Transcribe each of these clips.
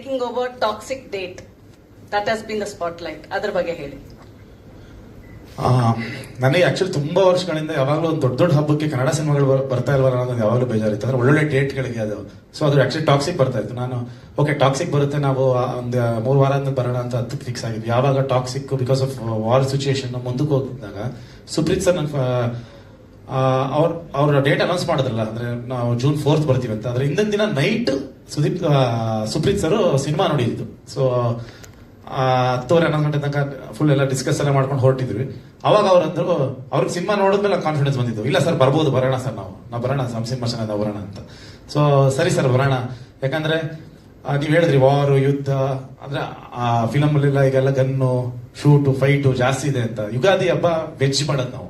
taking over Toxic Date. That has been the spotlight. Adar ಬಗ್ಗೆ ಹೇಳಿ. ನನಗೆ actually ತುಂಬಾ ವರ್ಷಗಳಿಂದ ಯಾವಾಗಲೂ ಒಂದು ದೊಡ್ಡ ದೊಡ್ಡ ಹಬ್ಬಕ್ಕೆ ಕನ್ನಡ ಸಿನಿಮಾಗಳು ಬರ್ತಾ ಇಲ್ವಲ್ಲ ಅನ್ನೋದು ಯಾವಾಗಲೂ ಬೇಜಾರಿತ್ತು. ಅಂದ್ರೆ ಒಳ್ಳೊಳ್ಳೆ ಡೇಟ್ಗಳಿಗೆ ಅದು. ಸೊ ಅದು ಆಕ್ಚುಲಿ ಟಾಕ್ಸಿಕ್ ಬರ್ತಾ ಇತ್ತು. ನಾನು ಓಕೆ ಟಾಕ್ಸಿಕ್ ಬರುತ್ತೆ, ನಾವು ಒಂದು 3 ವಾರ ಬರೋಣ ಅಂತ ಅದಕ್ಕೆ ಫಿಕ್ಸ್ ಆಗಿದ್ವಿ. ಯಾವಾಗ toxic because of war situation ಮುಂದಕ್ಕೆ ಹೋಗಿದ್ದಾಗ ಸುಪ್ರೀತ್ ಸರ್ ಅವ್ರ ಡೇಟ್ ಅನೌನ್ಸ್ ಮಾಡಿದ್ರಲ್ಲ, ಅಂದ್ರೆ ನಾವು June 4th ಬರ್ತೀವಿ ಅಂತ. ಅದ್ರ ಹಿಂದಿನ ದಿನ ನೈಟ್ ಸುಪ್ರೀತ್ ಸರ್ ಸಿನಿಮಾ ನೋಡಿದ್ದು. ಸೊ 10:30 11 ಗಂಟೆ ತನಕ ಫುಲ್ ಎಲ್ಲ ಡಿಸ್ಕಸ್ ಎಲ್ಲ ಮಾಡ್ಕೊಂಡು ಹೊರಟಿದ್ವಿ. ಅವಾಗ ಅವ್ರಂದ್ರು ಅವ್ರಿಗೆ ಸಿನಿಮಾ ನೋಡಿದ್ಮೇಲೆ ಕಾನ್ಫಿಡೆನ್ಸ್ ಬಂದಿದ್ದು. ಇಲ್ಲ ಸರ್ ಬರ್ಬೋದು, ಬರೋಣ ಸರ್, ನಾವು ಬರೋಣ, ಸಿನಿಮಾ ಚೆನ್ನಾಗಿ ಬರೋಣ ಅಂತ. ಸೊ ಸರಿ ಸರ್ ಬರೋಣ. ಯಾಕಂದ್ರೆ ನೀವ್ ಹೇಳಿದ್ರಿ ವಾರು ಯುದ್ಧ ಅಂದ್ರೆ ಆ ಫಿಲಮ್ ಅಲ್ಲೆಲ್ಲ ಈಗೆಲ್ಲ ಗನ್ನು ಶೂಟು ಫೈಟು ಜಾಸ್ತಿ ಇದೆ ಅಂತ. ಯುಗಾದಿ ಹಬ್ಬ ವೆಜ್ ಮಾಡೋದು ನಾವು,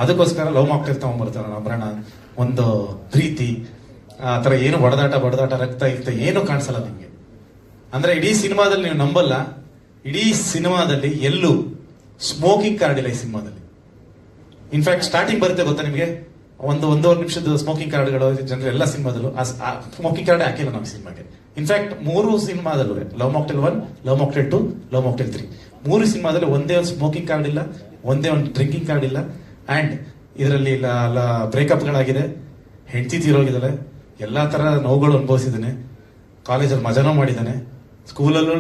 ಅದಕ್ಕೋಸ್ಕರ ಲವ್ ಮಾಕ್ಟೇಲ್ ತಗೊಂಡ್ಬರ್ತಾರೆ. ನಾವು ಬರೋಣ, ಒಂದು ಪ್ರೀತಿ ಆ ತರ ಏನು ಬಡದಾಟ ರಕ್ತ ಇರ್ತ ಏನು ಕಾಣಿಸಲ್ಲ ನಿಮ್ಗೆ. ಅಂದ್ರೆ ಇಡೀ ಸಿನಿಮಾದಲ್ಲಿ ನೀವು ನಂಬಲ್ಲ, ಇಡೀ ಸಿನಿಮಾದಲ್ಲಿ ಎಲ್ಲೂ ಸ್ಮೋಕಿಂಗ್ ಕಾರ್ಡ್ ಇಲ್ಲ ಈ ಸಿನಿಮಾದಲ್ಲಿ. ಇನ್ಫ್ಯಾಕ್ಟ್ ಸ್ಟಾರ್ಟಿಂಗ್ ಬರುತ್ತೆ ಗೊತ್ತಾ ನಿಮ್ಗೆ, ಒಂದೂವರೆ ನಿಮಿಷದ ಸ್ಮೋಕಿಂಗ್ ಕಾರ್ಡ್ಗಳು ಜನರು ಎಲ್ಲ ಸಿನಿಮಾದಲ್ಲೂ ಸ್ಮೋಕಿಂಗ್ ಕಾರ್ಡ್ ಹಾಕಿಲ್ಲ ನಮ್ಮ ಸಿನಿಮಾಗೆ. ಇನ್ಫ್ಯಾಕ್ಟ್ 3 ಸಿನಿಮಾದಲ್ಲೂ love mocktail 1, love mocktail 2, love mocktail 3 3 ಸಿನಿಮಾದಲ್ಲಿ ಒಂದೇ ಒಂದು ಸ್ಮೋಕಿಂಗ್ ಕಾರ್ಡ್ ಇಲ್ಲ, ಒಂದೇ ಒಂದು ಡ್ರಿಂಕಿಂಗ್ ಕಾರ್ಡ್ ಇಲ್ಲ. ಅಂಡ್ ಇದರಲ್ಲಿ ಬ್ರೇಕಪ್ಗಳಾಗಿದೆ, ಹೆಂಡತಿ ತೀರೋಗಿದ್ದಾಳೆ, ಎಲ್ಲಾ ತರ ನೋವುಗಳು ಅನುಭವಿಸಿದ್ದಾನೆ, ಕಾಲೇಜಲ್ಲಿ ಮಜಾನೂ ಮಾಡಿದ್ದಾನೆ, ಸ್ಕೂಲಲ್ಲೂ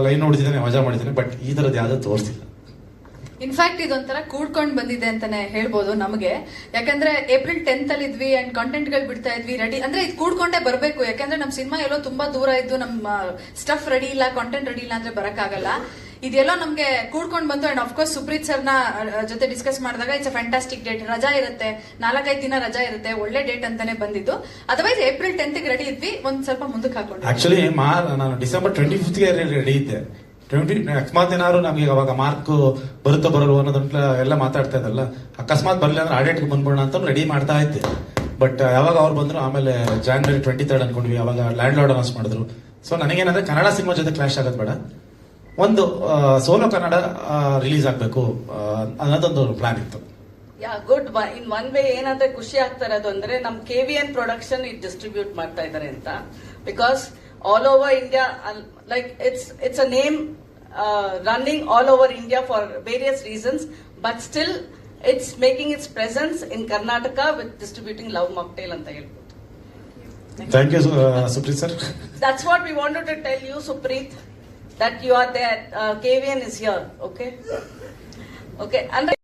ಲೈನ್ ನೋಡಿದ್ದಾನೆ, ಮಜಾ ಮಾಡಿದ್ದಾನೆ. ಬಟ್ ಈ ತರದ್ದು ಯಾವ್ದು ತೋರಿಸಿಲ್ಲ. ಇನ್ಫ್ಯಾಕ್ಟ್ ಇದೊಂಥರ ಕೂಡ್ಕೊಂಡ್ ಬಂದಿದೆ ಅಂತಾನೆ ಹೇಳ್ಬೋದು ನಮಗೆ. ಯಾಕಂದ್ರೆ April 10th ಅಲ್ಲಿ ಇದ್ವಿ ಅಂಡ್ ಕಾಂಟೆಂಟ್ ಗಳು ಬಿಡ್ತಾ ಇದ್ವಿ ರೆಡಿ, ಅಂದ್ರೆ ಇದು ಕೂಡ್ಕೊಂಡೇ ಬರ್ಬೇಕು. ಯಾಕಂದ್ರೆ ನಮ್ ಸಿನಿಮಾ ಎಲ್ಲೋ ತುಂಬಾ ದೂರ ಇದ್ದು ನಮ್ಮ ಸ್ಟಫ್ ರೆಡಿ ಇಲ್ಲ, ಕಾಂಟೆಂಟ್ ರೆಡಿ ಇಲ್ಲ ಅಂದ್ರೆ ಬರಕ್ಕಾಗಲ್ಲ. ಇದೆಲ್ಲೋ ನಮ್ಗೆ ಕೂಡ್ಕೊಂಡ್ ಬಂತು. ಅಂಡ್ ಆಫ್ಕೋರ್ಸ್ ಸುಪ್ರೀತ್ ಸರ್ನ ಜೊತೆ ಡಿಸ್ಕಸ್ ಮಾಡಿದಾಗ ಇಟ್ಸ್ ಅ ಫ್ಯಾಂಟಾಸ್ಟಿಕ್ ಡೇಟ್, ರಜಾ ಇರುತ್ತೆ, 4-5 ದಿನ ರಜಾ ಇರುತ್ತೆ, ಒಳ್ಳೆ ಡೇಟ್ ಅಂತಾನೆ ಬಂದಿದ್ದು. ಅದರ್ವೈಸ್ April 10th ರೆಡಿ ಇದ್ವಿ, ಒಂದ್ ಸ್ವಲ್ಪ ಮುಂದಕ್ಕೆ ಹಾಕೊಂಡು. ಆಕ್ಚುಲಿ ನಾನು December 25th ರೆಡಿ ಇದ್ದೆ. ಅಕಸ್ಮಾತ್ ಏನಾದ್ರು ನಮ್ಗೆ ಅವಾಗ ಮಾರ್ಕ್ ಬರುತ್ತೋ ಬರಲ್ವೋ ಅನ್ನೋದಂತ ಎಲ್ಲ ಮಾತಾಡ್ತಾ ಇದ್ದಲ್ಲ. ಅಕಸ್ಮಾತ್ ಬರ್ಲಿ ಅಂದ್ರೆ ಆ ಡೇಟ್ಗೆ ಬಂದ್ಬಿಡೋಣ ಅಂತ ರೆಡಿ ಮಾಡ್ತಾ ಇದ್ದೆ. ಬಟ್ ಯಾವಾಗ ಅವ್ರು ಬಂದ್ರು, ಆಮೇಲೆ January 23rd ಅನ್ಕೊಂಡ್ವಿ. ಅವಾಗ ಲ್ಯಾಂಡ್ ಲಾರ್ಡ್ ಅನೌನ್ಸ್ ಮಾಡಿದ್ರು. ಸೊ ನನಗೇನಂದ್ರೆ ಕನ್ನಡ ಸಿನಿಮಾ ಜೊತೆ ಕ್ಲಾಶ್ ಆಗೋದು ಬೇಡ, ಒಂದು ಸೋಲೋ ಕನ್ನಡ ರಿಲೀಸ್ ಆಗ್ಬೇಕು ಅನ್ನೋದೊಂದು ಪ್ಲಾನ್ ಇತ್ತು. ಗುಡ್. ಇನ್ ಒನ್ ವೇ ಏನಂದ್ರೆ ಖುಷಿ ಆಗ್ತಾ ಇರೋದು ಅಂದ್ರೆ ನಮ್ KVN ಪ್ರೊಡಕ್ಷನ್ ಇದು ಡಿಸ್ಟ್ರಿಬ್ಯೂಟ್ ಮಾಡ್ತಾ ಇದಾರೆ ಅಂತ. Because all over India, like it's a name running all over India for various reasons, but still it's making its presence in Karnataka with distributing Love Mocktail anta helbodu. Thank you, Supreet sir. That's what we wanted to tell you, Supreet, that you are there. KVN is here, okay? Okay. And